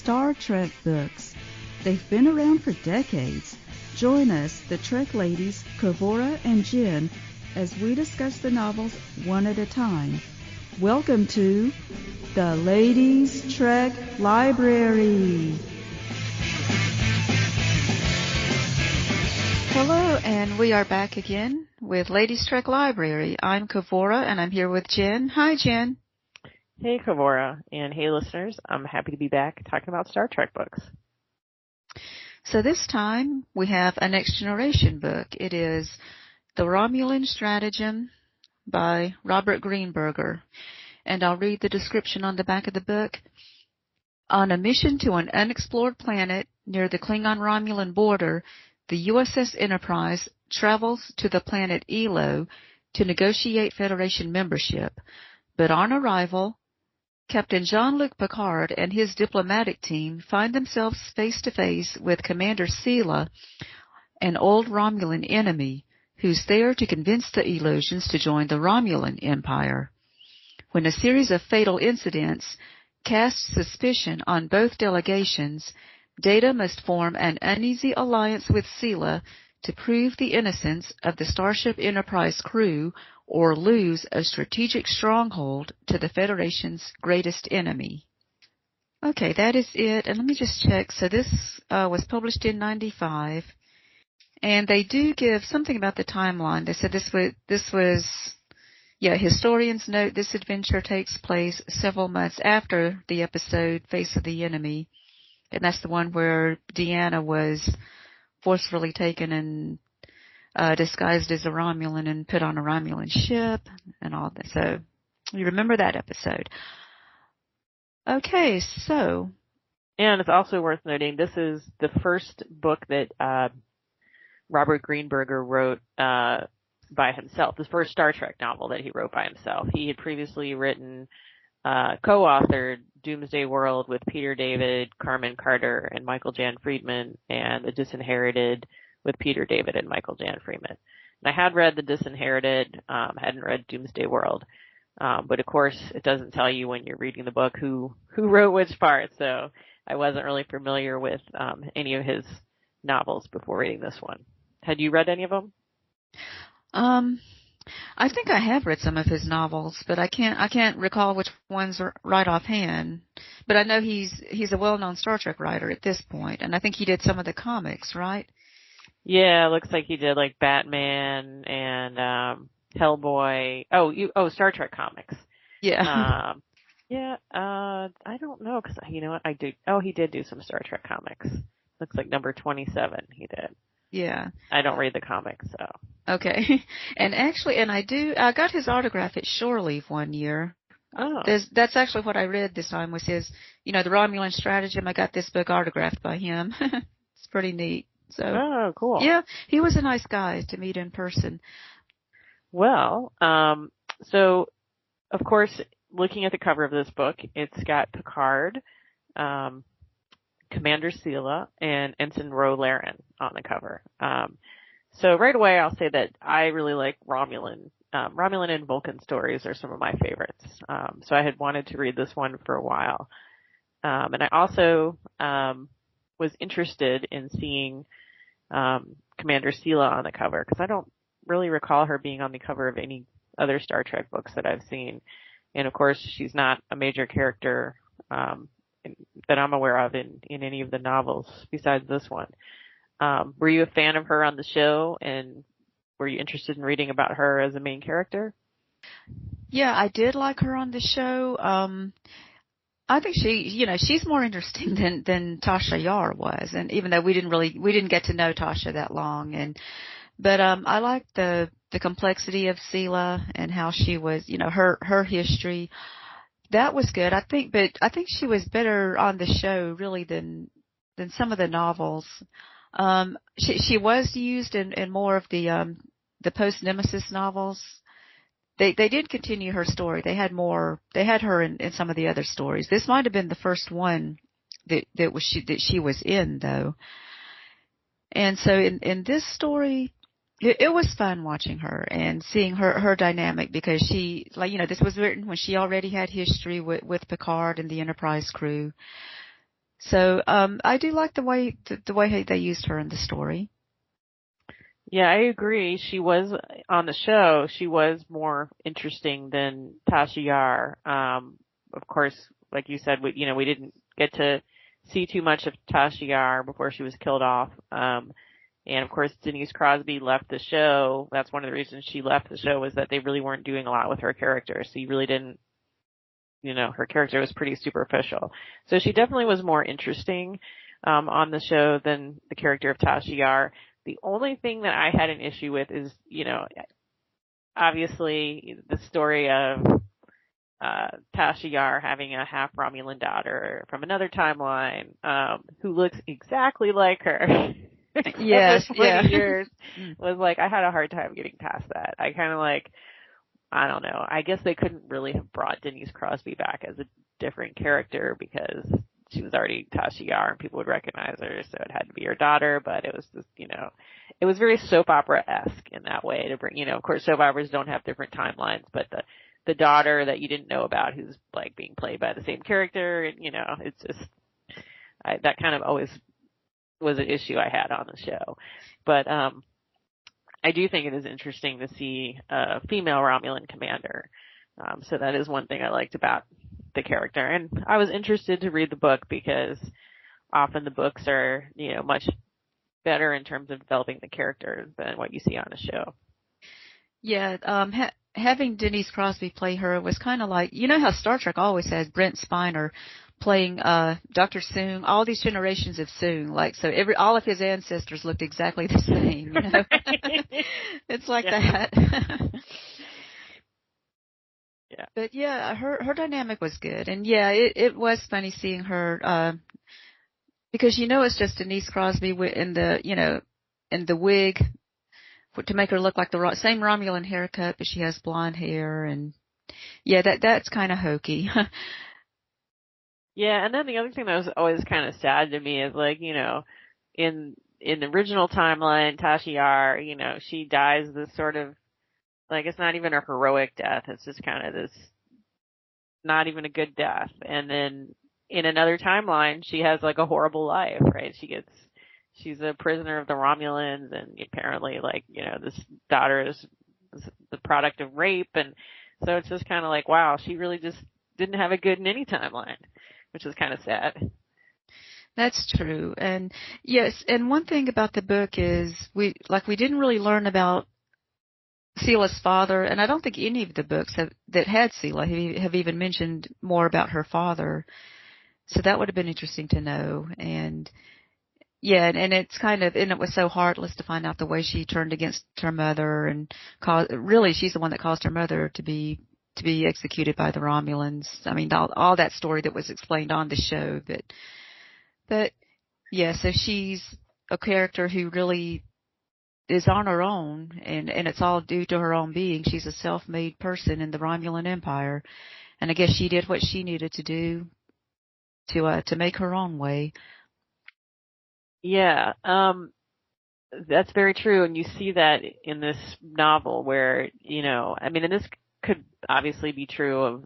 Star Trek books. They've been around for decades. Join us, the Trek ladies, Kavora and Jen, as we discuss the novels one at a time. Welcome to the Ladies Trek Library. Hello, and we are back again with Ladies Trek Library. I'm Kavora, and I'm here with Jen. Hi, Jen. Hey, Kavora, and hey, listeners. I'm happy to be back talking about Star Trek books. So this time, we have a Next Generation book. It is The Romulan Stratagem by Robert Greenberger. And I'll read the description on the back of the book. On a mission to an unexplored planet near the Klingon-Romulan border, the USS Enterprise travels to the planet Elo to negotiate Federation membership. But on arrival, Captain Jean-Luc Picard and his diplomatic team find themselves face-to-face with Commander Sela, an old Romulan enemy, who's there to convince the Elosians to join the Romulan Empire. When a series of fatal incidents cast suspicion on both delegations, Data must form an uneasy alliance with Sela to prove the innocence of the Starship Enterprise crew or lose a strategic stronghold to the Federation's greatest enemy. Okay, that is it. And let me just check. So this was published in 1995. And they do give something about the timeline. They said this was, historians note this adventure takes place several months after the episode Face of the Enemy. And that's the one where Deanna was forcefully taken and disguised as a Romulan and put on a Romulan ship and all that. So you remember that episode. Okay, so. And it's also worth noting this is the first book that Robert Greenberger wrote by himself, the first Star Trek novel that he wrote by himself. He had previously written co-authored Doomsday World with Peter David, Carmen Carter, and Michael Jan Friedman, and The Disinherited with Peter David and Michael Jan Friedman. And I had read The Disinherited, hadn't read Doomsday World, but of course it doesn't tell you when you're reading the book who wrote which part, so I wasn't really familiar with any of his novels before reading this one. Had you read any of them? I think I have read some of his novels, but I can't recall which ones are right offhand. But I know he's a well-known Star Trek writer at this point, and I think he did some of the comics, right? Yeah, it looks like he did like Batman and Hellboy. Star Trek comics. Yeah. I don't know because you know what I do. Oh, he did do some Star Trek comics. Looks like number 27 he did. Yeah. I don't read the comics, so. Okay. And I got his autograph at Shore Leave one year. Oh. That's actually what I read this time was his, The Romulan Stratagem. I got this book autographed by him. It's pretty neat. So. Oh, cool. Yeah, he was a nice guy to meet in person. Well, so, of course, looking at the cover of this book, it's got Picard, Commander Sela, and Ensign Ro Laren on the cover. So right away I'll say that I really like Romulan. Romulan and Vulcan stories are some of my favorites. So I had wanted to read this one for a while. And I also was interested in seeing Commander Sela on the cover because I don't really recall her being on the cover of any other Star Trek books that I've seen. And of course she's not a major character that I'm aware of in any of the novels besides this one. Were you a fan of her on the show, and were you interested in reading about her as a main character? Yeah, I did like her on the show. I think she's more interesting than Tasha Yar was, and even though we didn't get to know Tasha that long, but I liked the complexity of Sela and how she was, her history. That was good, I think, but I think she was better on the show really than some of the novels. She was used in more of the post-Nemesis novels. They did continue her story. They had her in some of the other stories. This might have been the first one that she was in though. And so in this story, it was fun watching her and seeing her dynamic because she, this was written when she already had history with Picard and the Enterprise crew. So I do like the way they used her in the story. Yeah, I agree. She was on the show. She was more interesting than Tasha Yar. Of course, like you said, we didn't get to see too much of Tasha Yar before she was killed off. And of course, Denise Crosby left the show. That's one of the reasons she left the show, was that they really weren't doing a lot with her character. So you really didn't, her character was pretty superficial. So she definitely was more interesting on the show than the character of Tasha Yar. The only thing that I had an issue with is, obviously the story of Tasha Yar having a half Romulan daughter from another timeline, who looks exactly like her. Yes, For 20 yeah. years was like, I had a hard time getting past that. I kind of I don't know. I guess they couldn't really have brought Denise Crosby back as a different character because she was already Tasha Yar and people would recognize her, so it had to be her daughter, but it was just, it was very soap opera-esque in that way to bring, of course soap operas don't have different timelines, but the daughter that you didn't know about who's like being played by the same character, and, it's just, that kind of always was an issue I had on the show. But, I do think it is interesting to see a female Romulan commander. So that is one thing I liked about the character. And I was interested to read the book because often the books are, much better in terms of developing the character than what you see on a show. Yeah, having Denise Crosby play her was kind of like, how Star Trek always has Brent Spiner playing Dr. Soong, all these generations of Soong, like, so all of his ancestors looked exactly the same, It's like that. Yeah. But yeah, her dynamic was good, and yeah, it was funny seeing her because it's just Denise Crosby in the wig to make her look like the same Romulan haircut, but she has blonde hair, and yeah, that's kind of hokey. Yeah, and then the other thing that was always kind of sad to me is like, in the original timeline, Tasha Yar, she dies this sort of, like, it's not even a heroic death. It's just kind of this, not even a good death. And then in another timeline, she has like a horrible life, right? She's a prisoner of the Romulans, and apparently, like, this daughter is the product of rape. And so it's just kind of like, wow, she really just didn't have it good in any timeline, which is kind of sad. That's true. And yes, and one thing about the book is we didn't really learn about Sela's father, and I don't think any of the books that had Sela have even mentioned more about her father. So that would have been interesting to know. And yeah, and it's and it was so heartless to find out the way she turned against her mother and really she's the one that caused her mother to be executed by the Romulans. I mean, all that story that was explained on the show, but yeah, so she's a character who really is on her own, and it's all due to her own being. She's a self-made person in the Romulan Empire, and I guess she did what she needed to do to make her own way. Yeah, that's very true, and you see that in this novel where, I mean, and this could obviously be true of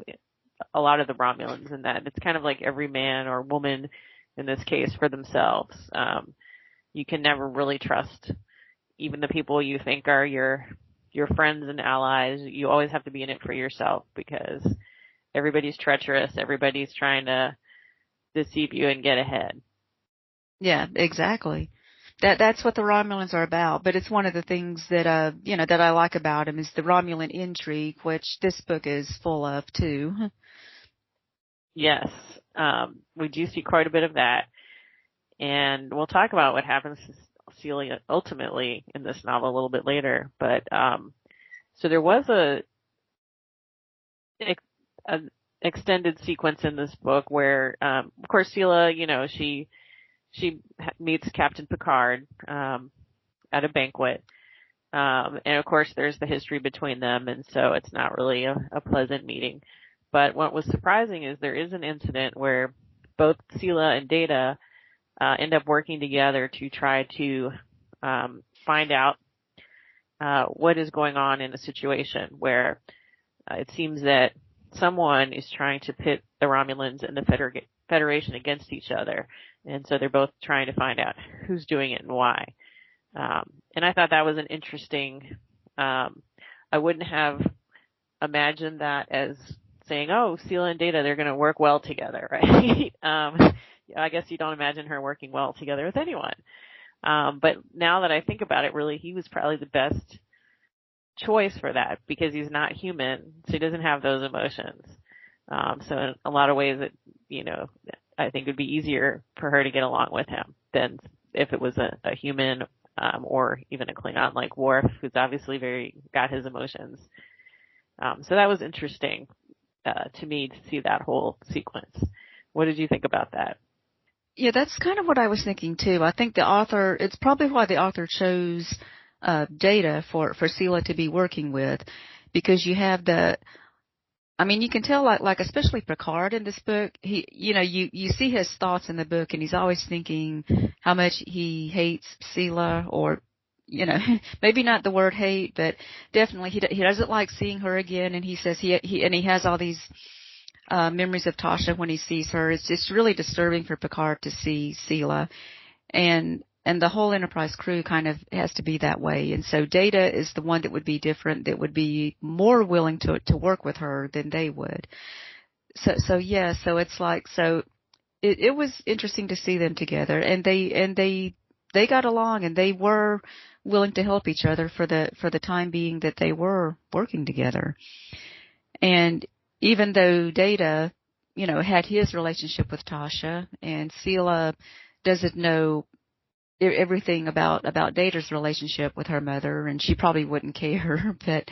a lot of the Romulans, in that it's kind of like every man or woman in this case for themselves. You can never really trust even the people you think are your friends and allies. You always have to be in it for yourself because everybody's treacherous. Everybody's trying to deceive you and get ahead. Yeah, exactly. That's what the Romulans are about. But it's one of the things that that I like about them is the Romulan intrigue, which this book is full of too. Yes, we do see quite a bit of that, and we'll talk about what happens to Celia ultimately in this novel a little bit later. But so there was a extended sequence in this book where, of course, Sela, she meets Captain Picard at a banquet. And of course, there's the history between them, and so it's not really a pleasant meeting. But what was surprising is there is an incident where both Sela and Data end up working together to try to find out what is going on in a situation where it seems that someone is trying to pit the Romulans and the Federation against each other. And so they're both trying to find out who's doing it and why. And I thought that was an interesting, I wouldn't have imagined that as saying, oh, Sela and Data, they're going to work well together, right? I guess you don't imagine her working well together with anyone. But now that I think about it, really, he was probably the best choice for that because he's not human, so he doesn't have those emotions. So in a lot of ways, I think it would be easier for her to get along with him than if it was a human or even a Klingon like Worf, who's obviously got his emotions. So that was interesting to me to see that whole sequence. What did you think about that? Yeah, that's kind of what I was thinking too. I think it's probably why the author chose Data for Sela to be working with, because you have you can tell like especially Picard in this book, you see his thoughts in the book and he's always thinking how much he hates Sela, or, maybe not the word hate, but definitely he doesn't like seeing her again. And he says he has all these memories of Tasha when he sees her. It's just really disturbing for Picard to see Sela, and the whole Enterprise crew kind of has to be that way. And so Data is the one that would be different, that would be more willing to work with her than they would. So it's like, it was interesting to see them together, and they got along, and they were willing to help each other for the time being that they were working together. And even though Data, had his relationship with Tasha, and Sela doesn't know everything about Data's relationship with her mother, and she probably wouldn't care, but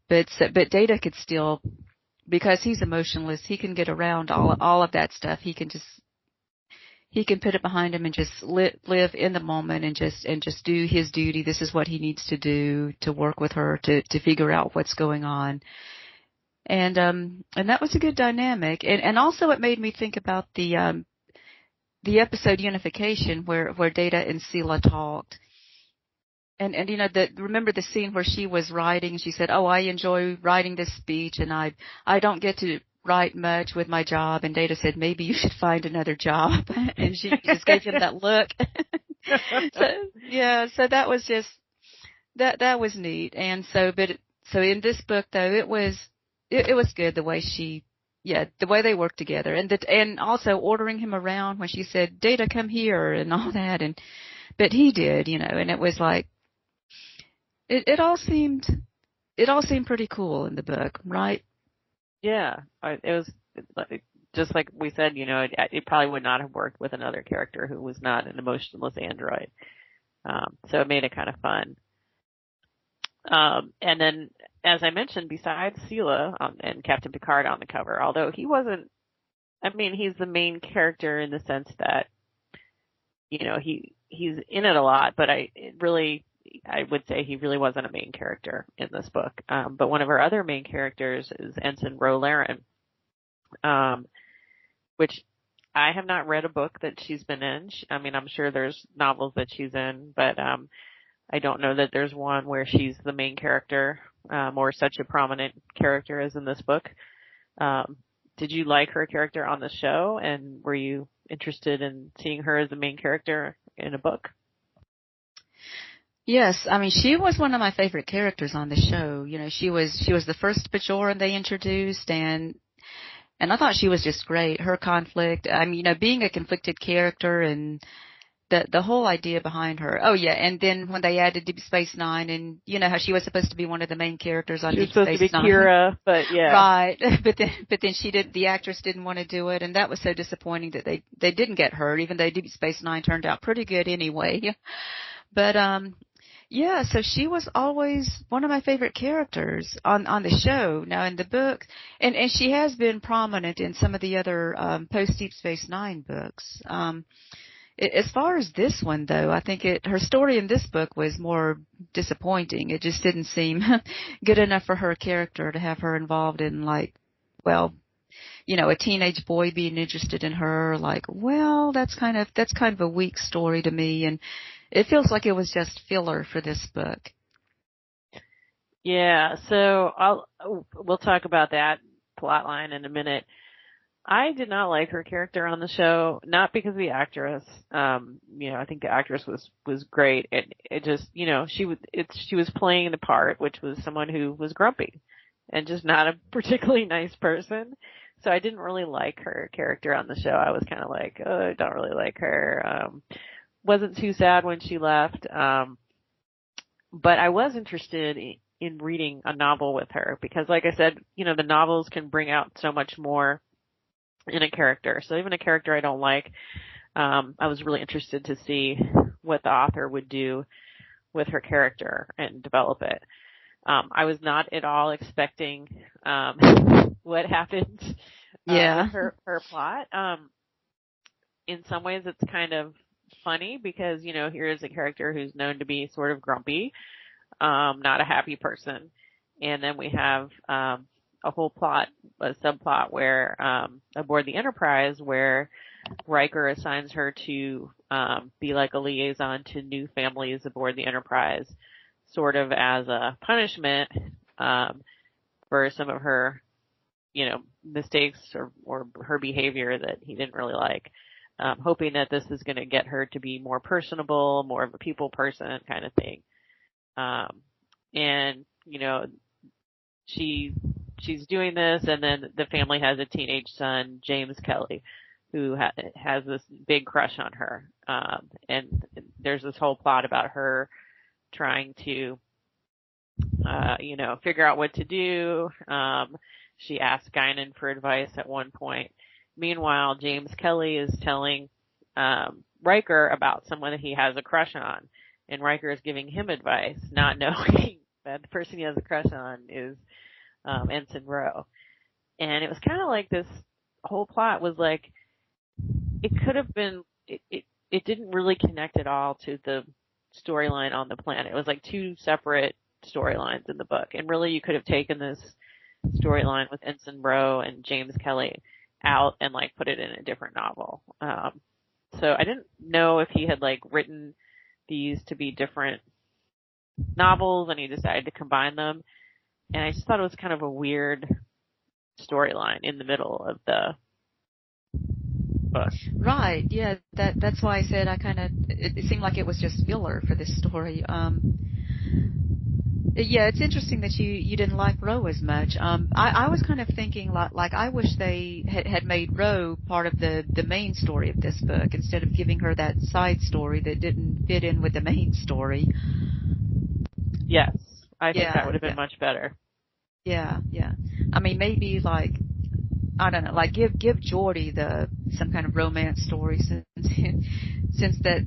Data could still, because he's emotionless, he can get around all of that stuff. He can put it behind him and just live in the moment and just do his duty. This is what he needs to do to work with her to figure out what's going on. And that was a good dynamic. And also it made me think about the episode Unification where Data and Sela talked. And remember the scene where she was writing and she said, "Oh, I enjoy writing this speech, and I don't get to write much with my job." And Data said, "Maybe you should find another job." And she just gave him that look. So that was just that was neat. And so in this book though, it was good the way the way they worked together, and also ordering him around when she said, "Data, come here," and all that, but he did, and it was like, it all seemed pretty cool in the book, right? Yeah, it was just like we said, it probably would not have worked with another character who was not an emotionless android. So it made it kind of fun. And then, as I mentioned, besides Sela and Captain Picard on the cover, although he wasn't, he's the main character in the sense that, he's in it a lot, but I would say he really wasn't a main character in this book. But one of our other main characters is Ensign Romulan, which I have not read a book that she's been in. I'm sure there's novels that she's in, but I don't know that there's one where she's the main character, or such a prominent character as in this book. Did you like her character on the show, and were you interested in seeing her as the main character in a book? Yes, she was one of my favorite characters on the show. She was the first Bajoran they introduced, and I thought she was just great. Her conflict, being a conflicted character, and the whole idea behind her. Oh yeah, and then when they added Deep Space Nine, and how she was supposed to be one of the main characters on Deep Space Nine. She was supposed to be Kira, but yeah. Right, but then the actress didn't want to do it, and that was so disappointing that they didn't get her, even though Deep Space Nine turned out pretty good anyway. But yeah, so she was always one of my favorite characters on the show. Now in the book, and she has been prominent in some of the other post Deep Space Nine books. As far as this one, though, I think her story in this book was more disappointing. It just didn't seem good enough for her character to have her involved in, a teenage boy being interested in her. That's kind of a weak story to me, and it feels like it was just filler for this book. Yeah, so we'll talk about that plotline in a minute. I did not like her character on the show, not because of the actress. I think the actress was great. It just, she was playing the part, which was someone who was grumpy and just not a particularly nice person. So I didn't really like her character on the show. I was kind of like, oh, I don't really like her. Wasn't too sad when she left. But I was interested in reading a novel with her because, like I said, the novels can bring out so much more in a character. So even a character I don't like, I was really interested to see what the author would do with her character and develop it. I was not at all expecting what happened with her plot. In some ways, it's kind of funny because here is a character who's known to be sort of grumpy, not a happy person, and then we have a whole plot, a subplot where aboard the Enterprise, where Riker assigns her to be like a liaison to new families aboard the Enterprise, sort of as a punishment for some of her, mistakes or her behavior that he didn't really like. Hoping that this is going to get her to be more personable, more of a people person kind of thing. And she's doing this, and then the family has a teenage son, James Kelly, who has this big crush on her. And there's this whole plot about her trying to, figure out what to do. She asks Guinan for advice at one point. Meanwhile, James Kelly is telling Riker about someone that he has a crush on, and Riker is giving him advice, not knowing that the person he has a crush on is Ensign Ro. And it was kind of like this whole plot was like, it could have been, it didn't really connect at all to the storyline on the planet. It was like two separate storylines in the book. And really you could have taken this storyline with Ensign Ro and James Kelly out and like put it in a different novel. So I didn't know if he had like written these to be different novels and he decided to combine them. And I just thought it was kind of a weird storyline in the middle of the book. Right. Yeah. That's why I said it seemed like it was just filler for this story. Yeah, it's interesting that you didn't like Ro as much. I was kind of thinking like I wish they had made Ro part of the main story of this book instead of giving her that side story that didn't fit in with the main story. Yes, I think that would have been much better. Yeah. I mean, maybe like, I don't know, like give Geordi some kind of romance story since that,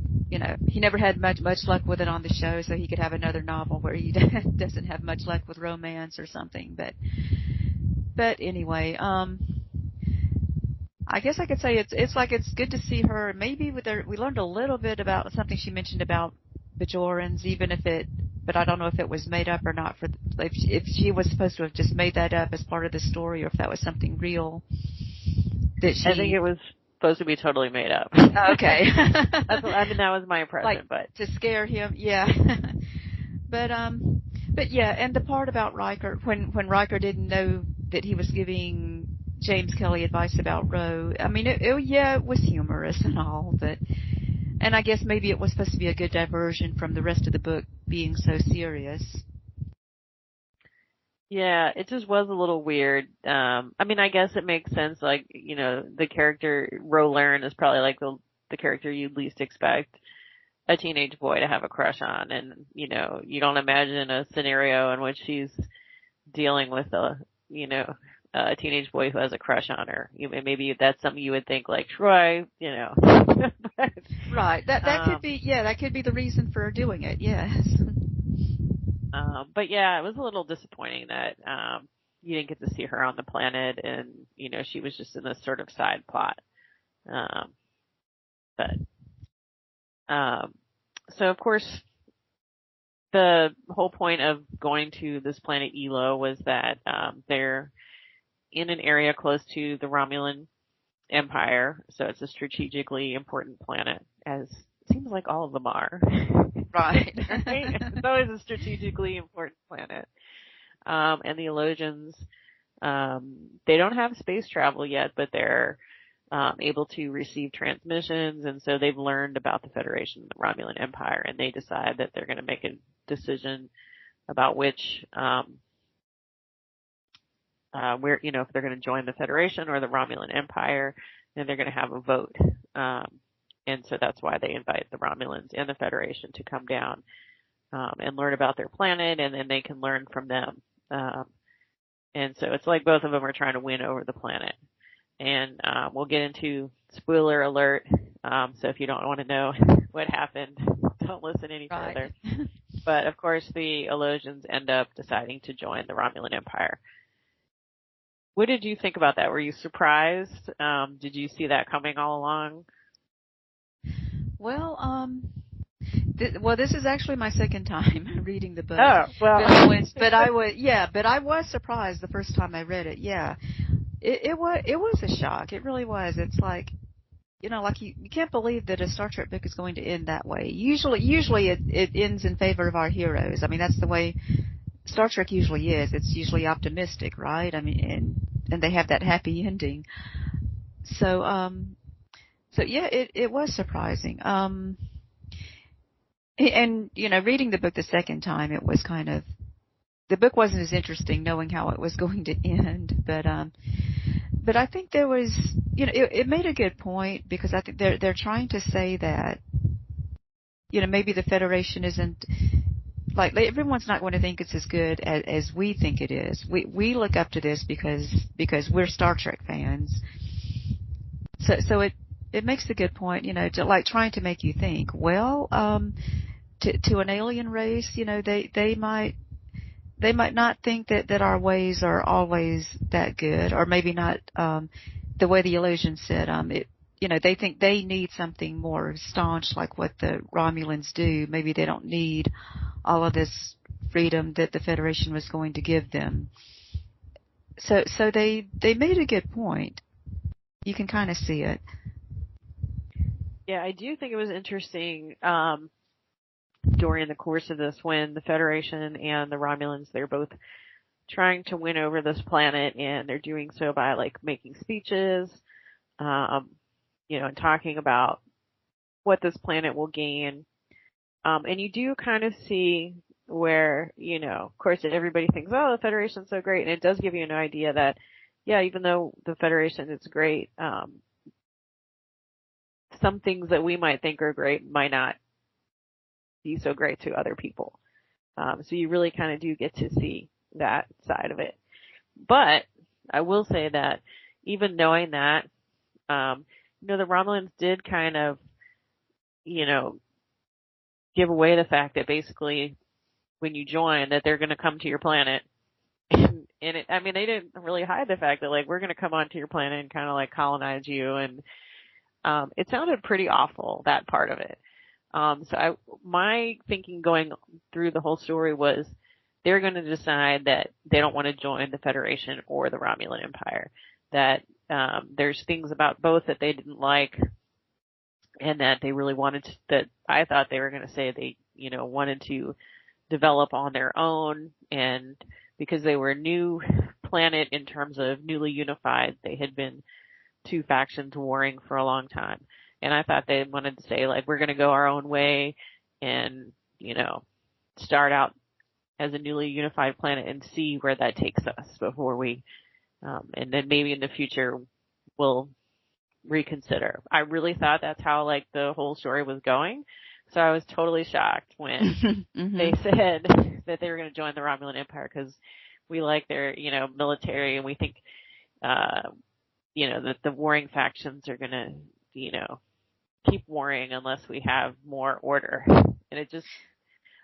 he never had much luck with it on the show, so he could have another novel where he doesn't have much luck with romance or something. But anyway, I guess I could say it's good to see her. Maybe we learned a little bit about something she mentioned about Bajorans, but I don't know if it was made up or not. If she was supposed to have just made that up as part of the story, or if that was something real. I think it was supposed to be totally made up. Okay. That was my impression, but to scare him, yeah. But yeah, and the part about Riker, when Riker didn't know that he was giving James Kelly advice about Ro, I mean, it was humorous and all, and I guess maybe it was supposed to be a good diversion from the rest of the book being so serious. Yeah, it just was a little weird. I mean, I guess it makes sense. Like, the character Ro Laren is probably like the character you'd least expect a teenage boy to have a crush on, and you don't imagine a scenario in which she's dealing with a teenage boy who has a crush on her. Maybe that's something you would think like Troy, but, right. That could be, that could be the reason for doing it. Yes. But yeah, it was a little disappointing that you didn't get to see her on the planet, and she was just in this sort of side plot. So of course, the whole point of going to this planet Elo was that they're in an area close to the Romulan Empire, so it's a strategically important planet, as it seems like all of them are. Right. It's always a strategically important planet. And the Elogians They don't have space travel yet, but they're able to receive transmissions, and so they've learned about the Federation and the Romulan Empire, and they decide that they're going to make a decision about which, where, if they're going to join the Federation or the Romulan Empire, and they're going to have a vote. And so that's why they invite the Romulans and the Federation to come down and learn about their planet, and then they can learn from them. And so it's like both of them are trying to win over the planet. And we'll get into spoiler alert. So if you don't want to know what happened, don't listen any further. But of course, the Elosians end up deciding to join the Romulan Empire. What did you think about that? Were you surprised? Did you see that coming all along? Well, this is actually my second time reading the book. Oh, well. But I was surprised the first time I read it. Yeah. It was a shock. It really was. It's like, like you can't believe that a Star Trek book is going to end that way. Usually it ends in favor of our heroes. I mean, that's the way Star Trek usually is. It's usually optimistic, right? I mean, and they have that happy ending. So yeah, it was surprising. And reading the book the second time, it was kind of, the book wasn't as interesting knowing how it was going to end, but I think there was, it made a good point, because I think they're trying to say that, maybe the Federation isn't, like, everyone's not going to think it's as good as we think it is. We look up to this because we're Star Trek fans. So it makes a good point, to, like, trying to make you think, well, to an alien race, they might not think that our ways are always that good, or maybe not the way the Elosians said. They think they need something more staunch, like what the Romulans do. Maybe they don't need all of this freedom that the Federation was going to give them. So they made a good point. You can kind of see it. Yeah, I do think it was interesting during the course of this, when the Federation and the Romulans, they're both trying to win over this planet, and they're doing so by, like, making speeches, and talking about what this planet will gain. And you do kind of see where, of course, everybody thinks, oh, the Federation's so great. And it does give you an idea that, yeah, even though the Federation is great, some things that we might think are great might not be so great to other people. So you really kind of do get to see that side of it. But I will say that even knowing that, the Romulans did kind of, give away the fact that basically when you join, that they're going to come to your planet. And they didn't really hide the fact that, like, we're going to come onto your planet and kind of, like, colonize you. And it sounded pretty awful, that part of it. So my thinking going through the whole story was they're going to decide that they don't want to join the Federation or the Romulan Empire, that there's things about both that they didn't like, and that they really wanted to, that I thought they were going to say they, wanted to develop on their own, and because they were a new planet in terms of newly unified, they had been two factions warring for a long time. And I thought they wanted to say, like, we're going to go our own way and, start out as a newly unified planet and see where that takes us before we, and then maybe in the future we'll reconsider. I really thought that's how, like, the whole story was going. So I was totally shocked when they said that they were going to join the Romulan Empire, because we like their, military, and we think, that the warring factions are going to, keep warring unless we have more order. And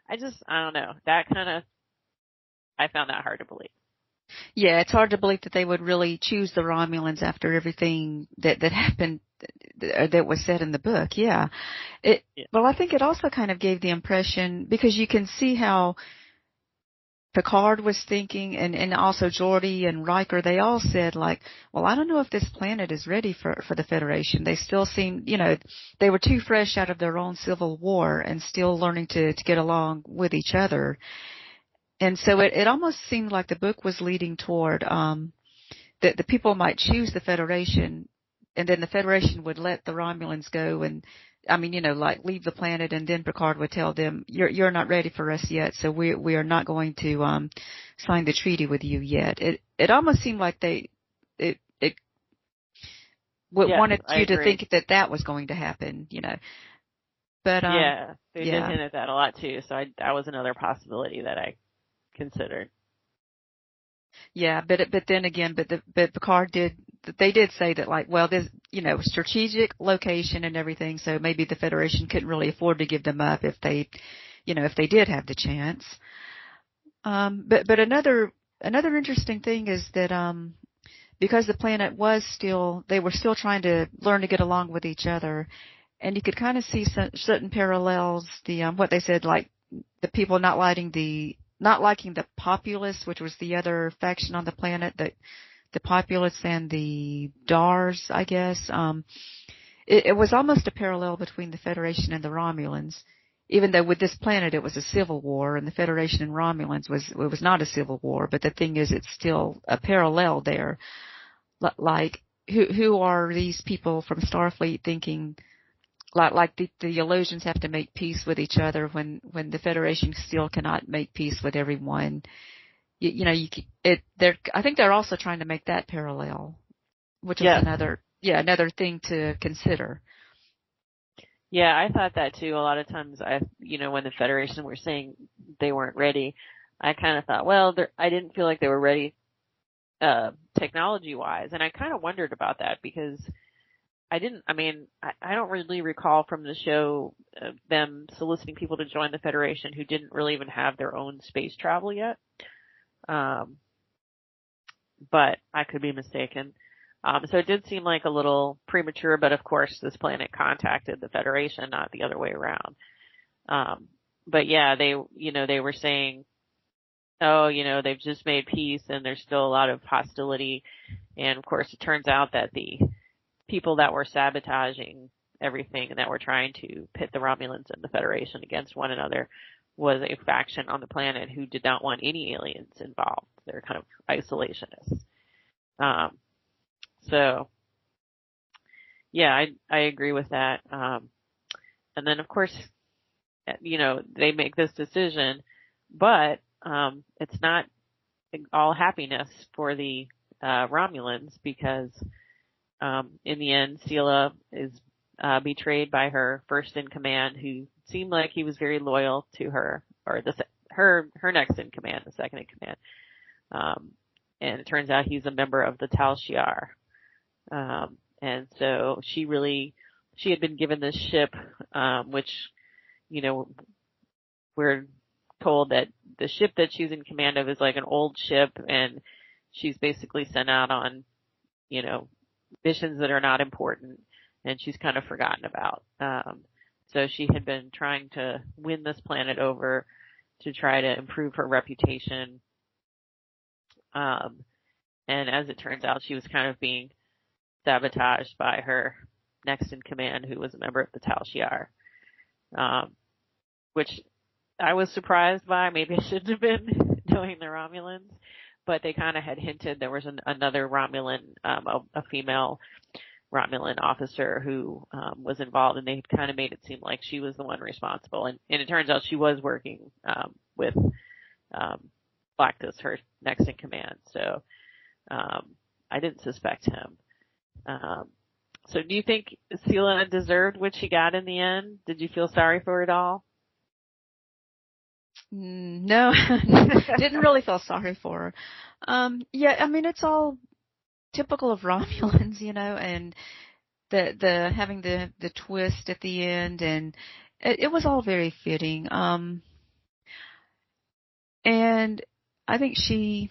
I don't know. That kind of, I found that hard to believe. Yeah, it's hard to believe that they would really choose the Romulans after everything that happened, that was said in the book. Yeah. Well, I think it also kind of gave the impression, because you can see how Picard was thinking, and also Geordi and Riker, they all said, like, well, I don't know if this planet is ready for the Federation. They still seem, they were too fresh out of their own civil war and still learning to get along with each other. And so it almost seemed like the book was leading toward, that the people might choose the Federation, and then the Federation would let the Romulans go, and I mean, like leave the planet, and then Picard would tell them, "You're not ready for us yet, so we are not going to sign the treaty with you yet." It almost seemed like it Yes, wanted I you to agree. think that was going to happen, But Yeah, they did yeah. hint at that a lot too. So that was another possibility that I considered. Yeah, but then again, but Picard they did say that, like, well, this, strategic location and everything, so maybe the Federation couldn't really afford to give them up if they did have the chance. But another interesting thing is that because the planet they were still trying to learn to get along with each other, and you could kind of see certain parallels. What they said, like the people not liking the populace, which was the other faction on the planet, the populace and the Dars, I guess. It was almost a parallel between the Federation and the Romulans, even though with this planet it was a civil war, and the Federation and Romulans was not a civil war. But the thing is, it's still a parallel there. Like, who are these people from Starfleet thinking? Like the Elosians have to make peace with each other when the Federation still cannot make peace with everyone. I think they're also trying to make that parallel, which is Yes. another thing to consider. Yeah, I thought that too. A lot of times when the Federation were saying they weren't ready, I kind of thought, well, I didn't feel like they were ready, technology wise. And I kind of wondered about that because I don't really recall from the show them soliciting people to join the Federation who didn't really even have their own space travel yet. But I could be mistaken. So it did seem like a little premature, but of course this planet contacted the Federation, not the other way around. But yeah, they were saying, oh, they've just made peace and there's still a lot of hostility. And of course it turns out that the people that were sabotaging everything and that were trying to pit the Romulans and the Federation against one another was a faction on the planet who did not want any aliens involved. They're kind of isolationists. So yeah, I agree with that. And then of course, they make this decision, but it's not all happiness for the Romulans because in the end, Sela is betrayed by her first in command, who seemed like he was very loyal to her, or her next in command, the second in command. And it turns out he's a member of the Tal Shiar. And so she had been given this ship, which, we're told that the ship that she's in command of is like an old ship, and she's basically sent out on, missions that are not important, and she's kind of forgotten about. So she had been trying to win this planet over to try to improve her reputation. And as it turns out, she was kind of being sabotaged by her next in command, who was a member of the Tal Shiar, which I was surprised by. Maybe I shouldn't have been knowing the Romulans, but they kind of had hinted there was another Romulan, a female Romulan officer who was involved, and they had kind of made it seem like she was the one responsible. And it turns out she was working with Lactus, her next in command. So I didn't suspect him. So do you think Sela deserved what she got in the end? Did you feel sorry for her at all? No, didn't really feel sorry for her. Yeah, I mean, it's all typical of Romulans, and the having the twist at the end, and it was all very fitting. And I think she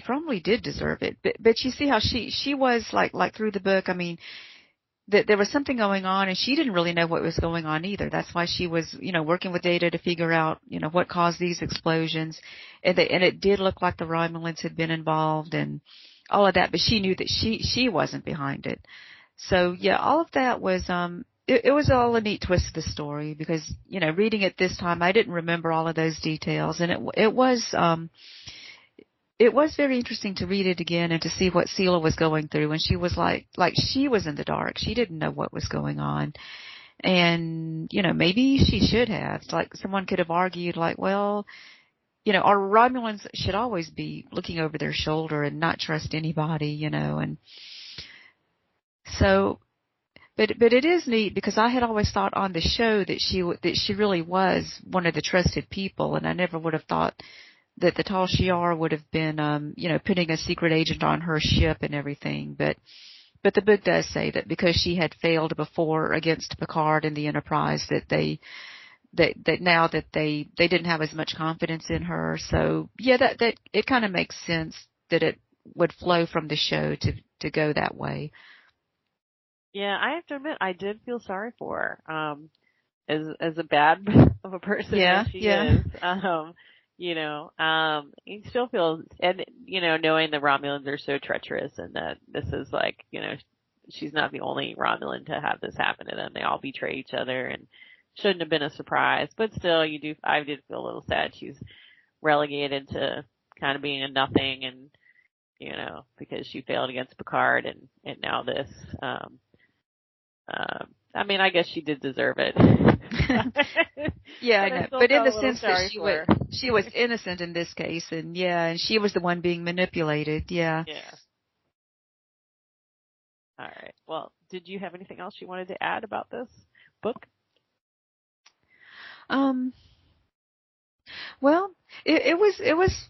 probably did deserve it, but you see how she was like through the book. I mean, that there was something going on, and she didn't really know what was going on either. That's why she was, working with data to figure out, what caused these explosions. And it did look like the Romulans had been involved and all of that, but she knew that she wasn't behind it. So yeah, all of that was, it was all a neat twist of the story because, reading it this time, I didn't remember all of those details, and it was, it was very interesting to read it again and to see what Sela was going through when she was like she was in the dark. She didn't know what was going on. And, maybe she should have. It's like someone could have argued like, well, our Romulans should always be looking over their shoulder and not trust anybody, and so, but it is neat because I had always thought on the show that she really was one of the trusted people, and I never would have thought that the Tal Shiar would have been, putting a secret agent on her ship and everything, but the book does say that because she had failed before against Picard and the Enterprise, that now that they didn't have as much confidence in her. So yeah, that it kind of makes sense that it would flow from the show to go that way. Yeah, I have to admit, I did feel sorry for her. As a bad of a person as she is. You still feel, and, knowing the Romulans are so treacherous and that this is like, she's not the only Romulan to have this happen to them. They all betray each other and shouldn't have been a surprise, but still I did feel a little sad. She's relegated to kind of being a nothing and, because she failed against Picard and now this, I mean, I guess she did deserve it. Yeah, I know. But in the sense that she was innocent in this case, and she was the one being manipulated. Yeah. Yeah. All right. Well, did you have anything else you wanted to add about this book? Well, it was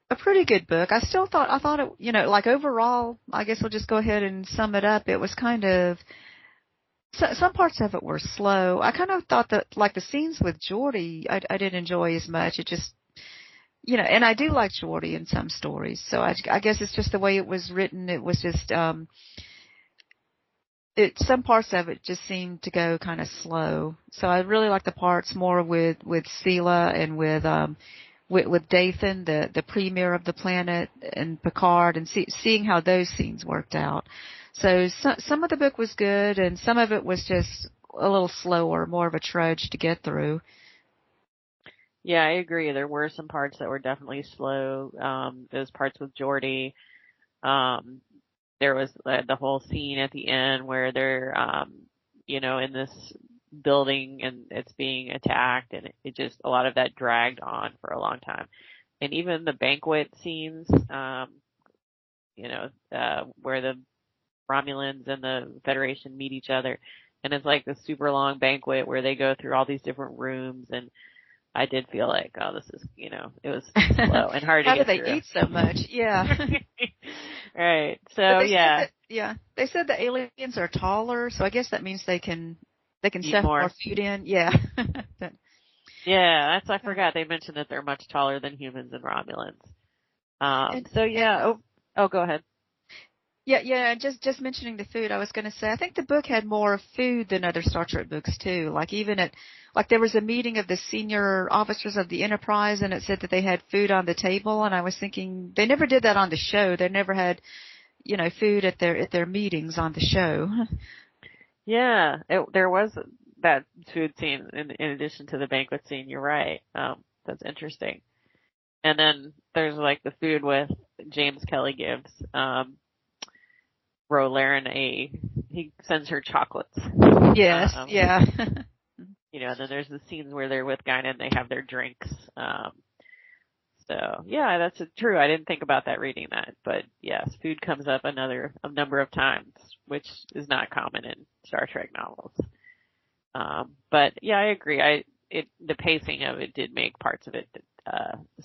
a pretty good book. I thought it, like overall, I guess I'll just go ahead and sum it up. It was kind of, some parts of it were slow. I kind of thought that, like, the scenes with Geordi, I didn't enjoy as much. It just, and I do like Geordi in some stories. So I guess it's just the way it was written. It was just, some parts of it just seemed to go kind of slow. So I really like the parts more with Sela and with Dathan, the premier of the planet, and Picard, and seeing how those scenes worked out. So some of the book was good, and some of it was just a little slower, more of a trudge to get through. Yeah, I agree. There were some parts that were definitely slow. Those parts with Geordi. There was the whole scene at the end where they're, in this building and it's being attacked, and it just, a lot of that dragged on for a long time. And even the banquet scenes, where the Romulans and the Federation meet each other, and it's like this super long banquet where they go through all these different rooms, and I did feel like, oh, this is, it was slow and hard to get through. How do they eat so much? Yeah. Right. So they said the aliens are taller, so I guess that means they can stuff more food in. Yeah. Yeah, I forgot they mentioned that they're much taller than humans and Romulans. Go ahead. Yeah, just mentioning the food, I was going to say, I think the book had more food than other Star Trek books too. Like even there was a meeting of the senior officers of the Enterprise, and it said that they had food on the table, and I was thinking they never did that on the show. They never had, food at their meetings on the show. Yeah, there was that food scene in addition to the banquet scene. You're right. That's interesting. And then there's like the food with James Kelly gives Romulan he sends her chocolates. Yes, yeah. And then there's the scenes where they're with Guinan and they have their drinks. So yeah, that's true. I didn't think about that reading that, but yes, food comes up a number of times, which is not common in Star Trek novels. But yeah, I agree. The pacing of it did make parts of it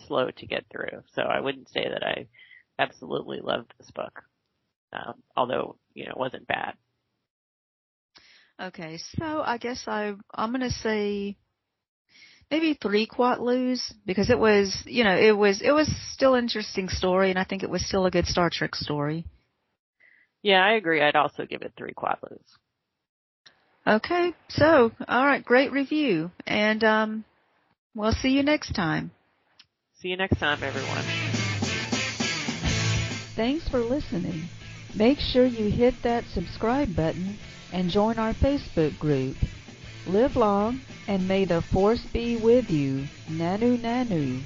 slow to get through. So I wouldn't say that I absolutely loved this book. Although, it wasn't bad. Okay, so I guess I'm going to say maybe 3 Quatloos, because it was, it was still an interesting story, and I think it was still a good Star Trek story. Yeah, I agree. I'd also give it 3 Quatloos. Okay, so, all right, great review, and we'll see you next time. See you next time, everyone. Thanks for listening. Make sure you hit that subscribe button and join our Facebook group. Live long, and may the Force be with you. Nanu Nanu.